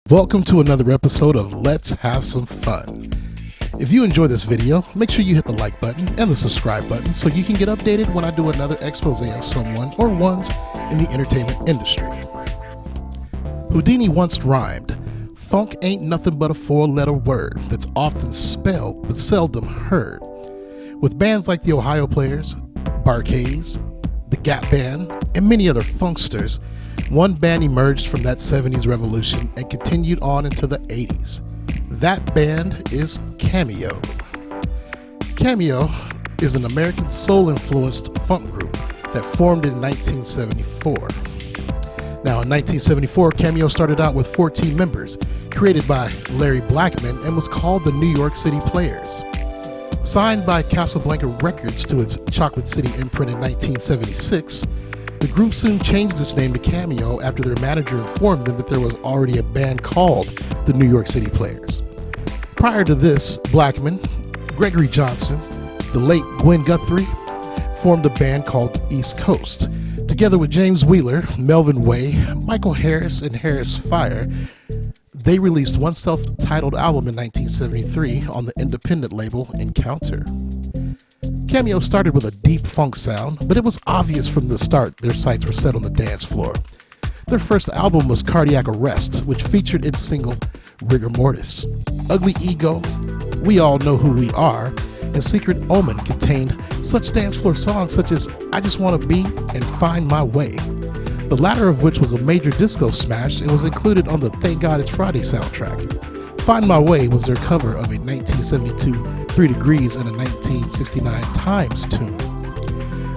Welcome to another episode of Let's Have Some Fun. If you enjoy this video, make sure you hit the like button and the subscribe button so you can get updated when I do another expose of someone or ones in the entertainment industry. Houdini once rhymed, "Funk ain't nothing but a four-letter word that's often spelled but seldom heard." With bands like the Ohio Players, Barkays, the Gap Band, and many other funksters, one band emerged from that 70s revolution and continued on into the 80s. That band is Cameo. Cameo is an American soul-influenced funk group that formed in 1974. Now, in 1974, Cameo started out with 14 members, created by Larry Blackman, and was called the New York City Players. Signed by Casablanca Records to its Chocolate City imprint in 1976, the group soon changed its name to Cameo after their manager informed them that there was already a band called the New York City Players. Prior to this, Blackman, Gregory Johnson, the late Gwen Guthrie, formed a band called East Coast. Together with James Wheeler, Melvin Way, Michael Harris, and Harris Fire, they released one self-titled album in 1973 on the independent label Encounter. Cameo started with a deep funk sound, but it was obvious from the start their sights were set on the dance floor. Their first album was Cardiac Arrest, which featured its single Rigor Mortis. Ugly Ego, We All Know Who We Are, and Secret Omen contained such dance floor songs such as I Just Want to Be and Find My Way, the latter of which was a major disco smash and was included on the Thank God It's Friday soundtrack. Find My Way was their cover of a 1972 3 Degrees and a 1969 Times tune.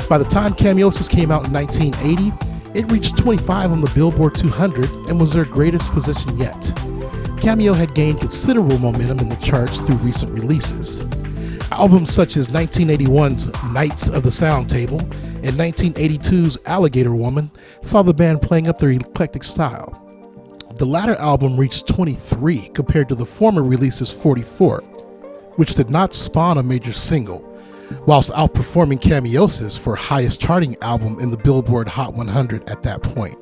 By the time Cameosis came out in 1980, it reached 25 on the Billboard 200 and was their greatest position yet. Cameo had gained considerable momentum in the charts through recent releases. Albums such as 1981's Knights of the Sound Table and 1982's Alligator Woman saw the band playing up their eclectic style. The latter album reached 23 compared to the former release's 44, which did not spawn a major single, whilst outperforming Cameosis for highest charting album in the Billboard Hot 100 at that point.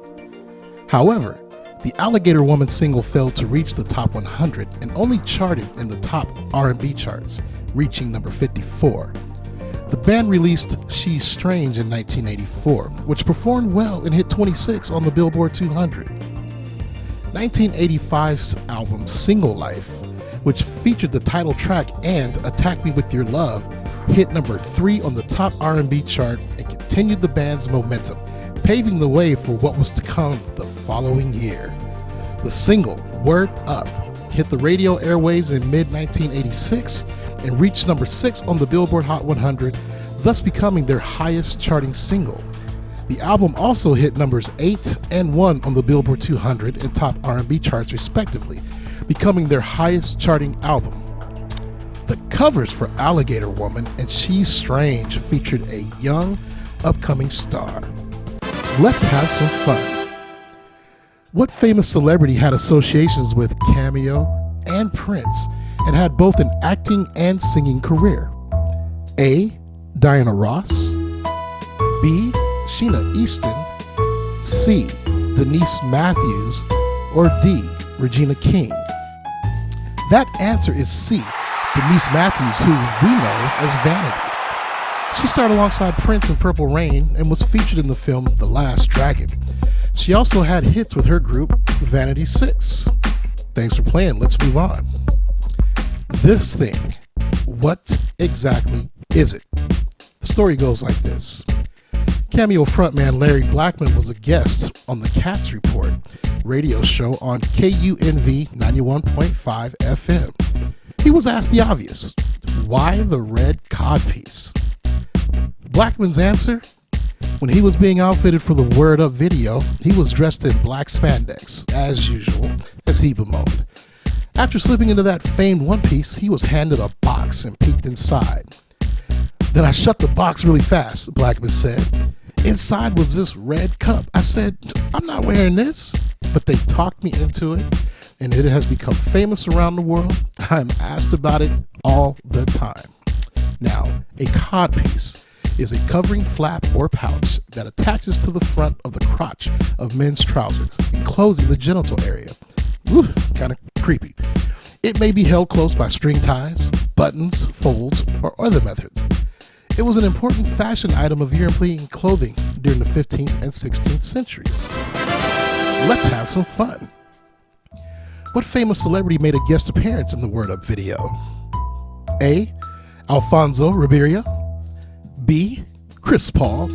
However, the Alligator Woman single failed to reach the top 100 and only charted in the top R&B charts, reaching number 54. The band released She's Strange in 1984, which performed well and hit 26 on the Billboard 200. 1985's album Single Life, which featured the title track and Attack Me With Your Love, hit number 3 on the top R&B chart and continued the band's momentum, paving the way for what was to come the following year. The single Word Up hit the radio airwaves in mid-1986 and reached number 6 on the Billboard Hot 100, thus becoming their highest charting single. The album also hit numbers 8 and 1 on the Billboard 200 and top R&B charts respectively, becoming their highest charting album. The covers for Alligator Woman and She's Strange featured a young, upcoming star. Let's have some fun. What famous celebrity had associations with Cameo and Prince and had both an acting and singing career? A. Diana Ross, B. Sheena Easton, C. Denise Matthews, or D. Regina King? That answer is C. Denise Matthews, who we know as Vanity. She starred alongside Prince in Purple Rain and was featured in the film The Last Dragon. She also had hits with her group Vanity 6. Thanks for playing. Let's move on. This thing, what exactly is it? The story goes like this. Cameo frontman Larry Blackman was a guest on the Cats Report radio show on KUNV 91.5 FM. He was asked the obvious, why the red codpiece? Blackman's answer? When he was being outfitted for the Word Up video, he was dressed in black spandex, as usual, as he bemoaned. After slipping into that famed one piece, he was handed a box and peeked inside. Then I shut the box really fast, Blackman said. Inside was this red cup. I said, I'm not wearing this. But they talked me into it, and it has become famous around the world. I'm asked about it all the time. Now, a codpiece is a covering flap or pouch that attaches to the front of the crotch of men's trousers, enclosing the genital area. Kind of creepy. It may be held close by string ties, buttons, folds, or other methods. It was an important fashion item of European clothing during the 15th and 16th centuries. Let's have some fun. What famous celebrity made a guest appearance in the Word Up video? A. Alfonso Ribeiro. B. Chris Paul.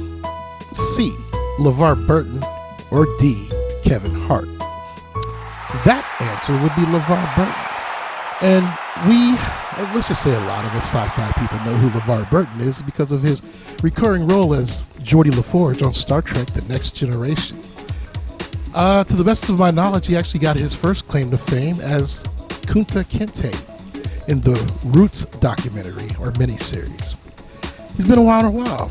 C. LeVar Burton. Or D. Kevin Hart. That answer would be LeVar Burton. And let's just say a lot of us sci-fi people know who LeVar Burton is because of his recurring role as Geordi LaForge on Star Trek The Next Generation. To the best of my knowledge, he actually got his first claim to fame as Kunta Kinte in the Roots documentary or miniseries. He's been around a while.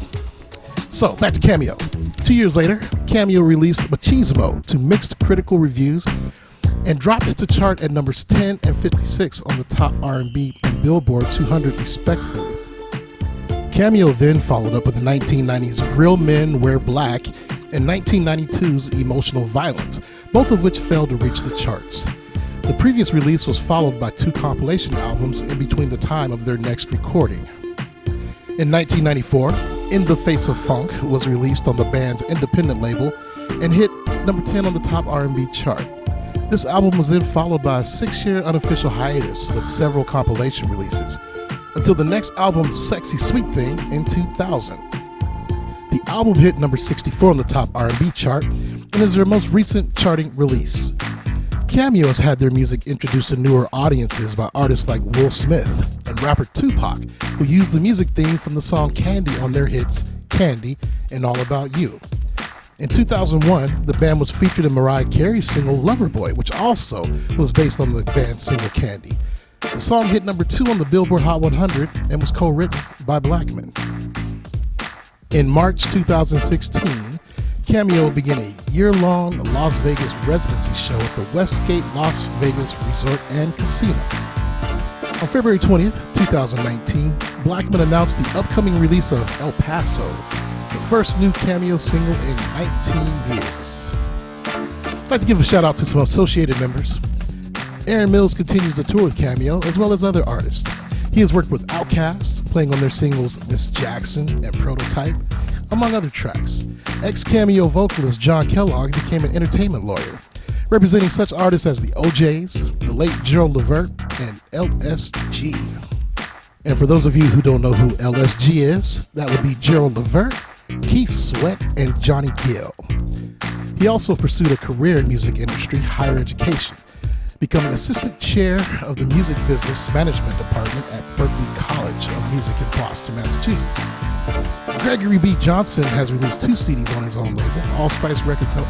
So, back to Cameo. 2 years later, Cameo released Machismo to mixed critical reviews and dropped to chart at numbers 10 and 56 on the top R&B and Billboard 200 respectively. Cameo then followed up with the 1990s Real Men Wear Black and 1992's Emotional Violence, both of which failed to reach the charts. The previous release was followed by 2 compilation albums in between the time of their next recording. In 1994, In the Face of Funk was released on the band's independent label and hit number 10 on the top R&B chart. This album was then followed by a 6-year unofficial hiatus with several compilation releases, until the next album, Sexy Sweet Thing, in 2000. The album hit number 64 on the top R&B chart and is their most recent charting release. Cameo has had their music introduced to newer audiences by artists like Will Smith and rapper Tupac, who used the music theme from the song Candy on their hits Candy and All About You. In 2001, the band was featured in Mariah Carey's single Loverboy, which also was based on the band's single Candy. The song hit number 2 on the Billboard Hot 100 and was co-written by Blackman. In March 2016, Cameo began a year-long Las Vegas residency show at the Westgate Las Vegas Resort and Casino. On February 20th, 2019, Blackman announced the upcoming release of El Paso, the first new Cameo single in 19 years. I'd like to give a shout out to some associated members. Aaron Mills continues to tour with Cameo, as well as other artists. He has worked with Outkast, playing on their singles Miss Jackson and Prototype, among other tracks. Ex-Cameo vocalist John Kellogg became an entertainment lawyer, representing such artists as the OJs, the late Gerald Levert, and LSG. And for those of you who don't know who LSG is, that would be Gerald Levert, Keith Sweat, and Johnny Gill. He also pursued a career in music industry, higher education, becoming assistant chair of the music business management department at Berklee College of Music in Boston, Massachusetts. Gregory B. Johnson has released 2 CDs on his own label, Allspice Record Co.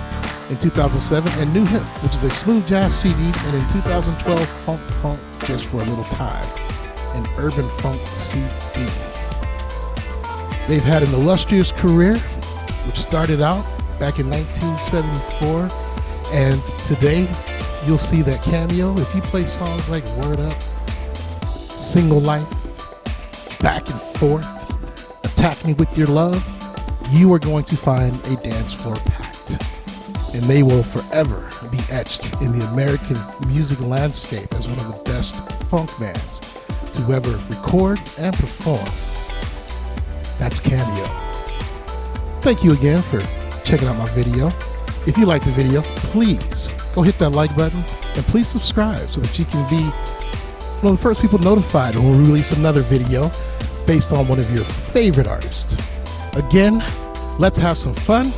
in 2007 and New Hip, which is a smooth jazz CD, and in 2012, Funk Just for a Little Time, an urban funk CD. They've had an illustrious career, which started out back in 1974, and today you'll see that Cameo, if you play songs like Word Up, Single Life, Back and Forth, Attack Me With Your Love, you are going to find a dance floor packed. And they will forever be etched in the American music landscape as one of the best funk bands to ever record and perform. That's Cameo. Thank you again for checking out my video. If you liked the video, please go hit that like button and please subscribe so that you can be one of the first people notified when we release another video based on one of your favorite artists. Again, let's have some fun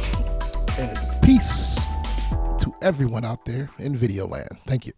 and peace to everyone out there in video land. Thank you.